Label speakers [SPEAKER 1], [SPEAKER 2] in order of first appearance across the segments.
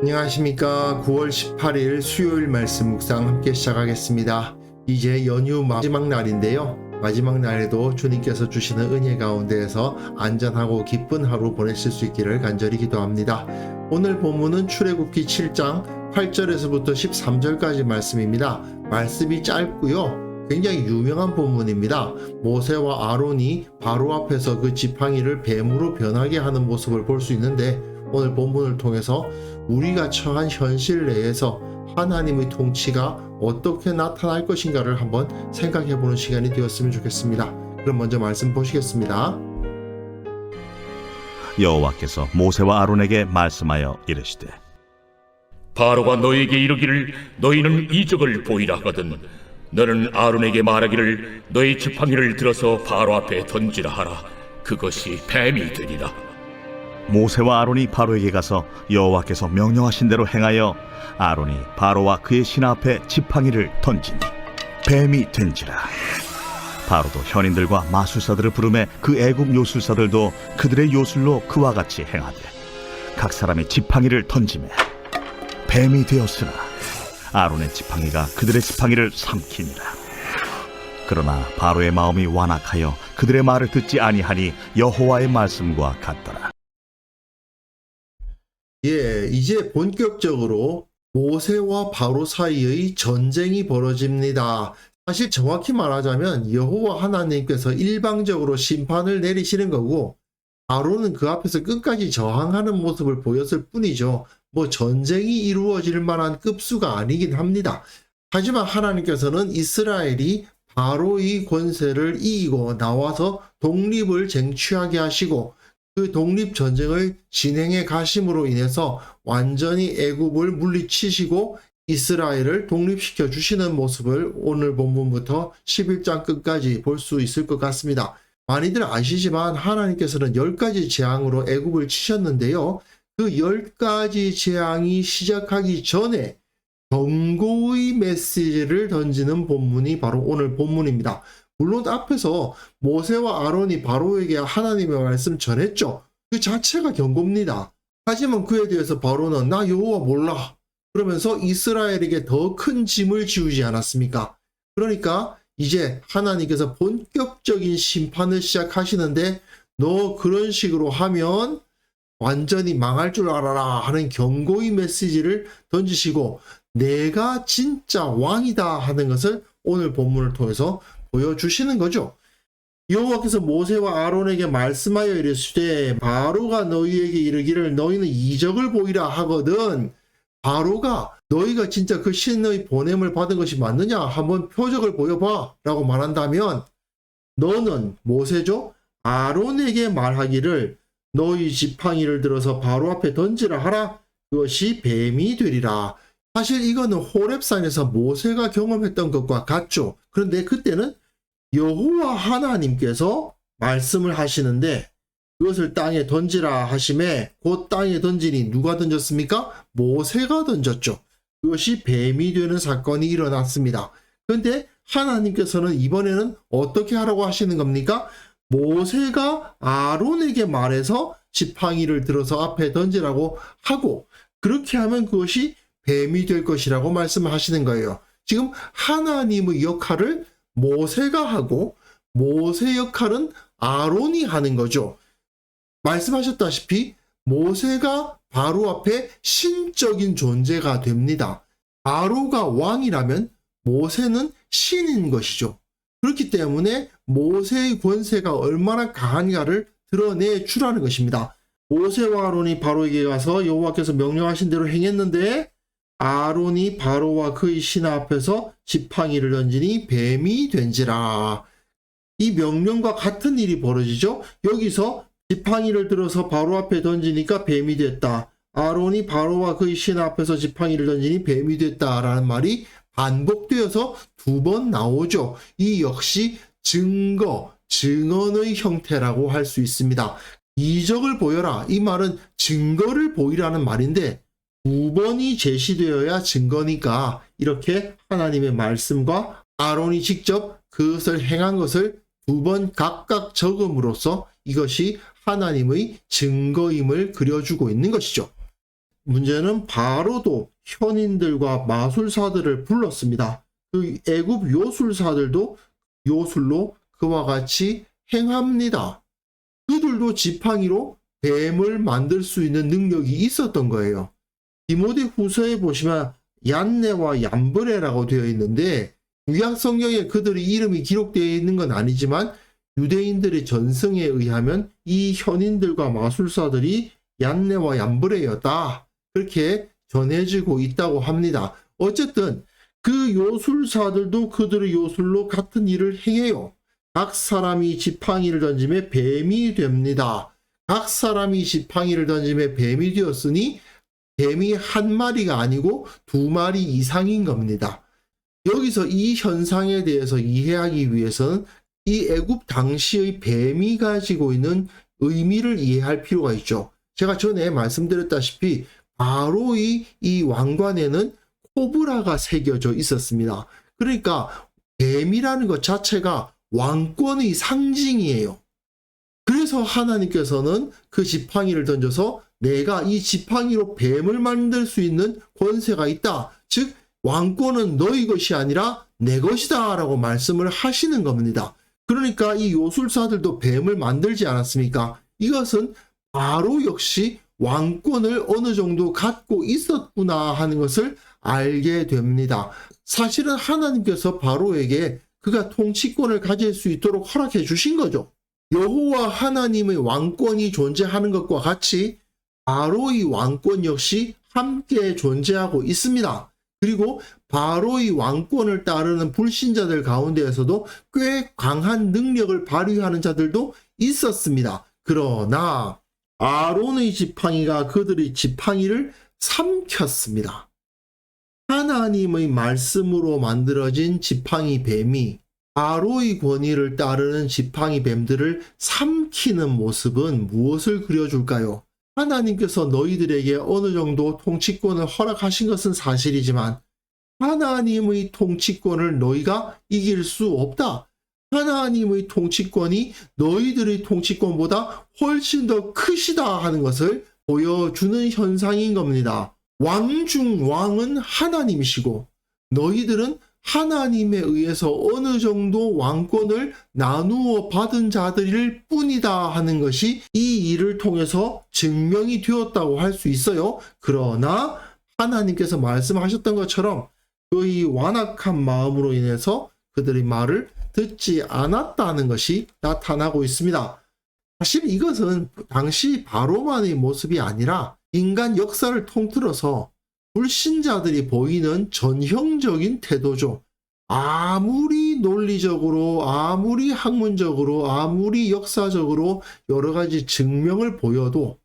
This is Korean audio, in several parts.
[SPEAKER 1] 안녕하십니까. 9월 18일 수요일 말씀 묵상 함께 시작하겠습니다. 이제 연휴 마지막 날인데요. 마지막 날에도 주님께서 주시는 은혜 가운데에서 안전하고 기쁜 하루 보내실 수 있기를 간절히 기도합니다. 오늘 본문은 출애굽기 7장 8절에서부터 13절까지 말씀입니다. 말씀이 짧고요. 굉장히 유명한 본문입니다. 모세와 아론이 바로 앞에서 그 지팡이를 뱀으로 변하게 하는 모습을 볼 수 있는데, 오늘 본문을 통해서 우리가 처한 현실 내에서 하나님의 통치가 어떻게 나타날 것인가를 한번 생각해 보는 시간이 되었으면 좋겠습니다. 그럼 먼저 말씀 보시겠습니다.
[SPEAKER 2] 여호와께서 모세와 아론에게 말씀하여 이르시되,
[SPEAKER 3] 바로가 너에게 이르기를 너희는 이적을 보이라 하거든 너는 아론에게 말하기를 너희 지팡이를 들어서 바로 앞에 던지라 하라. 그것이 뱀이 되리라.
[SPEAKER 2] 모세와 아론이 바로에게 가서 여호와께서 명령하신 대로 행하여 아론이 바로와 그의 신하 앞에 지팡이를 던지니 뱀이 된지라. 바로도 현인들과 마술사들을 부르매 그 애국 요술사들도 그들의 요술로 그와 같이 행하되 각 사람이 지팡이를 던지매 뱀이 되었으나 아론의 지팡이가 그들의 지팡이를 삼키니라. 그러나 바로의 마음이 완악하여 그들의 말을 듣지 아니하니 여호와의 말씀과 같더라.
[SPEAKER 1] 이제 본격적으로 모세와 바로 사이의 전쟁이 벌어집니다. 사실 정확히 말하자면 여호와 하나님께서 일방적으로 심판을 내리시는 거고, 바로는 그 앞에서 끝까지 저항하는 모습을 보였을 뿐이죠. 전쟁이 이루어질 만한 급수가 아니긴 합니다. 하지만 하나님께서는 이스라엘이 바로의 권세를 이기고 나와서 독립을 쟁취하게 하시고, 그 독립전쟁을 진행해 가심으로 인해서 완전히 애굽을 물리치시고 이스라엘을 독립시켜 주시는 모습을 오늘 본문부터 11장 끝까지 볼 수 있을 것 같습니다. 많이들 아시지만 하나님께서는 10가지 재앙으로 애굽을 치셨는데요. 그 10가지 재앙이 시작하기 전에 경고의 메시지를 던지는 본문이 바로 오늘 본문입니다. 물론 앞에서 모세와 아론이 바로에게 하나님의 말씀 전했죠. 그 자체가 경고입니다. 하지만 그에 대해서 바로는 나 여호와 몰라 그러면서 이스라엘에게 더 큰 짐을 지우지 않았습니까? 그러니까 이제 하나님께서 본격적인 심판을 시작하시는데, 너 그런 식으로 하면 완전히 망할 줄 알아라 하는 경고의 메시지를 던지시고 내가 진짜 왕이다 하는 것을 오늘 본문을 통해서 보여주시는 거죠. 여호와께서 모세와 아론에게 말씀하여 이르시되 바로가 너희에게 이르기를 너희는 이적을 보이라 하거든. 바로가 너희가 진짜 그 신의 보냄을 받은 것이 맞느냐 한번 표적을 보여봐 라고 말한다면, 너는 모세죠? 아론에게 말하기를 너희 지팡이를 들어서 바로 앞에 던지라 하라. 그것이 뱀이 되리라. 사실 이거는 호렙산에서 모세가 경험했던 것과 같죠. 그런데 그때는 여호와 하나님께서 말씀을 하시는데 그것을 땅에 던지라 하심에 곧 땅에 던지니 누가 던졌습니까? 모세가 던졌죠. 그것이 뱀이 되는 사건이 일어났습니다. 그런데 하나님께서는 이번에는 어떻게 하라고 하시는 겁니까? 모세가 아론에게 말해서 지팡이를 들어서 앞에 던지라고 하고, 그렇게 하면 그것이 뱀이 될 것이라고 말씀하시는 거예요. 지금 하나님의 역할을 모세가 하고 모세 역할은 아론이 하는 거죠. 말씀하셨다시피 모세가 바로 앞에 신적인 존재가 됩니다. 바로가 왕이라면 모세는 신인 것이죠. 그렇기 때문에 모세의 권세가 얼마나 강한가를 드러내 주라는 것입니다. 모세와 아론이 바로에게 가서 여호와께서 명령하신 대로 행했는데 아론이 바로와 그의 신하 앞에서 지팡이를 던지니 뱀이 된지라. 이 명령과 같은 일이 벌어지죠. 여기서 지팡이를 들어서 바로 앞에 던지니까 뱀이 됐다. 아론이 바로와 그의 신하 앞에서 지팡이를 던지니 뱀이 됐다라는 말이 반복되어서 2번 나오죠. 이 역시 증언의 형태라고 할 수 있습니다. 이적을 보여라. 이 말은 증거를 보이라는 말인데 2번이 제시되어야 증거니까 이렇게 하나님의 말씀과 아론이 직접 그것을 행한 것을 2번 각각 적음으로써 이것이 하나님의 증거임을 그려주고 있는 것이죠. 문제는 바로도 현인들과 마술사들을 불렀습니다. 그 애굽 요술사들도 요술로 그와 같이 행합니다. 그들도 지팡이로 뱀을 만들 수 있는 능력이 있었던 거예요. 디모데 후서에 보시면 얀네와 얀브레라고 되어 있는데 구약 성경에 그들의 이름이 기록되어 있는 건 아니지만 유대인들의 전승에 의하면 이 현인들과 마술사들이 얀네와 얀브레였다. 그렇게 전해지고 있다고 합니다. 어쨌든 그 요술사들도 그들의 요술로 같은 일을 행해요. 각 사람이 지팡이를 던지며 뱀이 됩니다. 각 사람이 지팡이를 던지며 뱀이 되었으니 뱀이 한 마리가 아니고 두 마리 이상인 겁니다. 여기서 이 현상에 대해서 이해하기 위해서는 이 애굽 당시의 뱀이 가지고 있는 의미를 이해할 필요가 있죠. 제가 전에 말씀드렸다시피 바로의 이 왕관에는 코브라가 새겨져 있었습니다. 그러니까 뱀이라는 것 자체가 왕권의 상징이에요. 그래서 하나님께서는 그 지팡이를 던져서 내가 이 지팡이로 뱀을 만들 수 있는 권세가 있다. 즉 왕권은 너희 것이 아니라 내 것이다 라고 말씀을 하시는 겁니다. 그러니까 이 요술사들도 뱀을 만들지 않았습니까? 이것은 바로 역시 왕권을 어느 정도 갖고 있었구나 하는 것을 알게 됩니다. 사실은 하나님께서 바로에게 그가 통치권을 가질 수 있도록 허락해 주신 거죠. 여호와 하나님의 왕권이 존재하는 것과 같이 바로의 왕권 역시 함께 존재하고 있습니다. 그리고 바로의 왕권을 따르는 불신자들 가운데에서도 꽤 강한 능력을 발휘하는 자들도 있었습니다. 그러나 아론의 지팡이가 그들의 지팡이를 삼켰습니다. 하나님의 말씀으로 만들어진 지팡이 뱀이 바로의 권위를 따르는 지팡이 뱀들을 삼키는 모습은 무엇을 그려줄까요? 하나님께서 너희들에게 어느 정도 통치권을 허락하신 것은 사실이지만 하나님의 통치권을 너희가 이길 수 없다. 하나님의 통치권이 너희들의 통치권보다 훨씬 더 크시다 하는 것을 보여주는 현상인 겁니다. 왕 중 왕은 하나님이시고 너희들은 하나님에 의해서 어느 정도 왕권을 나누어 받은 자들일 뿐이다 하는 것이 이 일을 통해서 증명이 되었다고 할 수 있어요. 그러나 하나님께서 말씀하셨던 것처럼 그의 완악한 마음으로 인해서 그들의 말을 듣지 않았다는 것이 나타나고 있습니다. 사실 이것은 당시 바로만의 모습이 아니라 인간 역사를 통틀어서 불신자들이 보이는 전형적인 태도죠. 아무리 논리적으로, 아무리 학문적으로, 아무리 역사적으로 여러 가지 증명을 보여도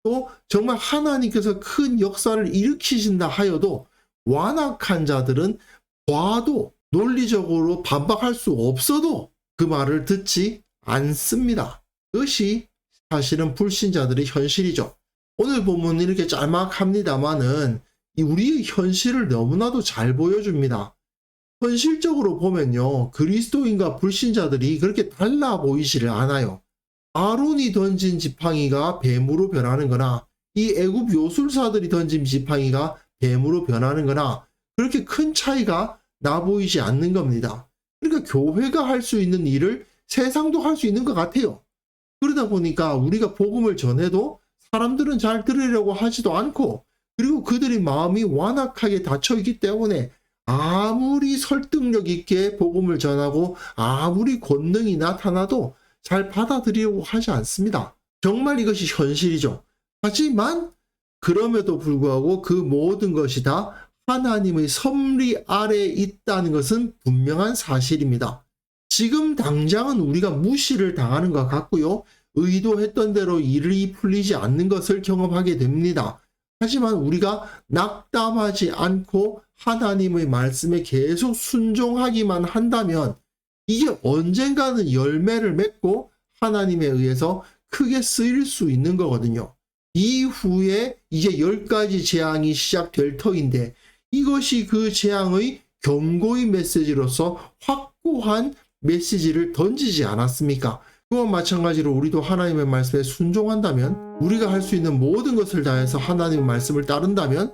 [SPEAKER 1] 또 정말 하나님께서 큰 역사를 일으키신다 하여도 완악한 자들은 봐도 논리적으로 반박할 수 없어도 그 말을 듣지 않습니다. 그것이 사실은 불신자들의 현실이죠. 오늘 본문은 이렇게 짤막합니다만은 우리의 현실을 너무나도 잘 보여줍니다. 현실적으로 보면요, 그리스도인과 불신자들이 그렇게 달라 보이지를 않아요. 아론이 던진 지팡이가 뱀으로 변하는 거나 이 애굽 요술사들이 던진 지팡이가 뱀으로 변하는 거나 그렇게 큰 차이가 나 보이지 않는 겁니다. 그러니까 교회가 할 수 있는 일을 세상도 할 수 있는 것 같아요. 그러다 보니까 우리가 복음을 전해도 사람들은 잘 들으려고 하지도 않고 그리고 그들의 마음이 완악하게 닫혀있기 때문에 아무리 설득력 있게 복음을 전하고 아무리 권능이 나타나도 잘 받아들이려고 하지 않습니다. 정말 이것이 현실이죠. 하지만 그럼에도 불구하고 그 모든 것이 다 하나님의 섭리 아래에 있다는 것은 분명한 사실입니다. 지금 당장은 우리가 무시를 당하는 것 같고요. 의도했던 대로 일이 풀리지 않는 것을 경험하게 됩니다. 하지만 우리가 낙담하지 않고 하나님의 말씀에 계속 순종하기만 한다면 이게 언젠가는 열매를 맺고 하나님에 의해서 크게 쓰일 수 있는 거거든요. 이후에 이제 10가지 재앙이 시작될 터인데 이것이 그 재앙의 경고의 메시지로서 확고한 메시지를 던지지 않았습니까? 그와 마찬가지로 우리도 하나님의 말씀에 순종한다면, 우리가 할 수 있는 모든 것을 다해서 하나님의 말씀을 따른다면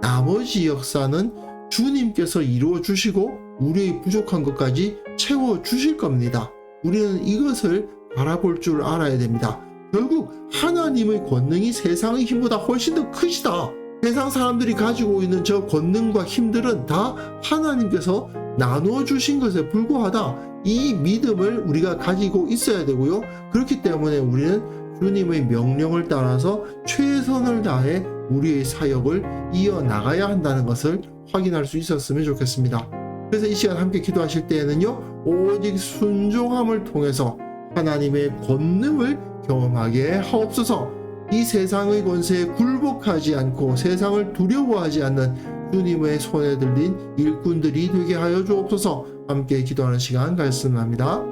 [SPEAKER 1] 나머지 역사는 주님께서 이루어 주시고 우리의 부족한 것까지 채워 주실 겁니다. 우리는 이것을 바라볼 줄 알아야 됩니다. 결국 하나님의 권능이 세상의 힘보다 훨씬 더 크시다. 세상 사람들이 가지고 있는 저 권능과 힘들은 다 하나님께서 나누어 주신 것에 불과하다. 이 믿음을 우리가 가지고 있어야 되고요. 그렇기 때문에 우리는 주님의 명령을 따라서 최선을 다해 우리의 사역을 이어나가야 한다는 것을 확인할 수 있었으면 좋겠습니다. 그래서 이 시간 함께 기도하실 때에는요, 오직 순종함을 통해서 하나님의 권능을 경험하게 하옵소서. 이 세상의 권세에 굴복하지 않고 세상을 두려워하지 않는 주님의 손에 들린 일꾼들이 되게 하여 주옵소서. 함께 기도하는 시간 갖습니다.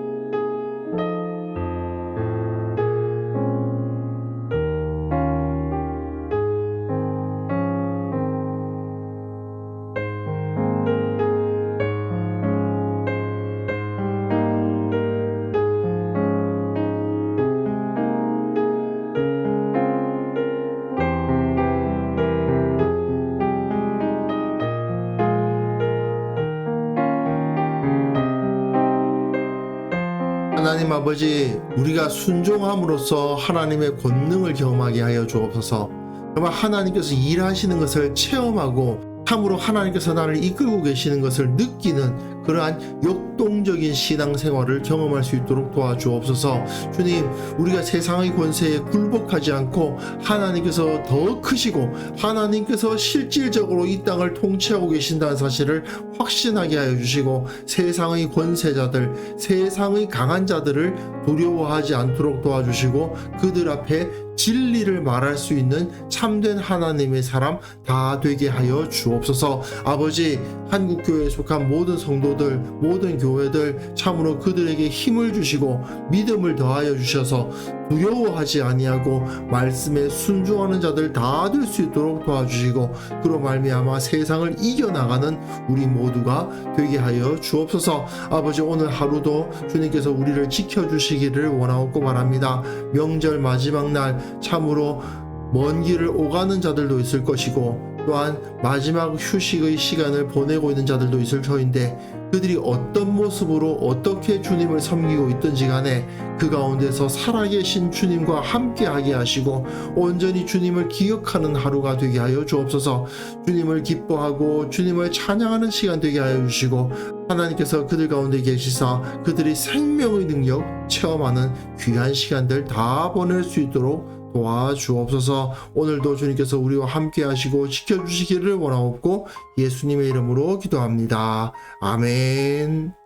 [SPEAKER 1] 하나님 아버지, 우리가 순종함으로써 하나님의 권능을 경험하게 하여 주옵소서. 정말 하나님께서 일하시는 것을 체험하고 참으로 하나님께서 나를 이끌고 계시는 것을 느끼는 그러한 역동적인 신앙생활을 경험할 수 있도록 도와주옵소서. 주님, 우리가 세상의 권세에 굴복하지 않고 하나님께서 더 크시고 하나님께서 실질적으로 이 땅을 통치하고 계신다는 사실을 확신하게 하여 주시고, 세상의 권세자들, 세상의 강한 자들을 두려워하지 않도록 도와주시고, 그들 앞에 진리를 말할 수 있는 참된 하나님의 사람 다 되게 하여 주옵소서. 아버지, 한국교회에 속한 모든 성도들, 모든 교회들 참으로 그들에게 힘을 주시고 믿음을 더하여 주셔서 두려워하지 아니하고 말씀에 순종하는 자들 다 될 수 있도록 도와주시고, 그로 말미암아 세상을 이겨나가는 우리 모두가 되게 하여 주옵소서. 아버지, 오늘 하루도 주님께서 우리를 지켜주시기를 원하옵고 바랍니다. 명절 마지막 날 참으로 먼 길을 오가는 자들도 있을 것이고, 또한 마지막 휴식의 시간을 보내고 있는 자들도 있을 터인데, 그들이 어떤 모습으로 어떻게 주님을 섬기고 있든지 간에 그 가운데서 살아계신 주님과 함께하게 하시고 온전히 주님을 기억하는 하루가 되게 하여 주옵소서. 주님을 기뻐하고 주님을 찬양하는 시간 되게 하여 주시고, 하나님께서 그들 가운데 계시사 그들이 생명의 능력 체험하는 귀한 시간들 다 보낼 수 있도록 도와주옵소서. 오늘도 주님께서 우리와 함께 하시고 지켜주시기를 원하옵고 예수님의 이름으로 기도합니다. 아멘.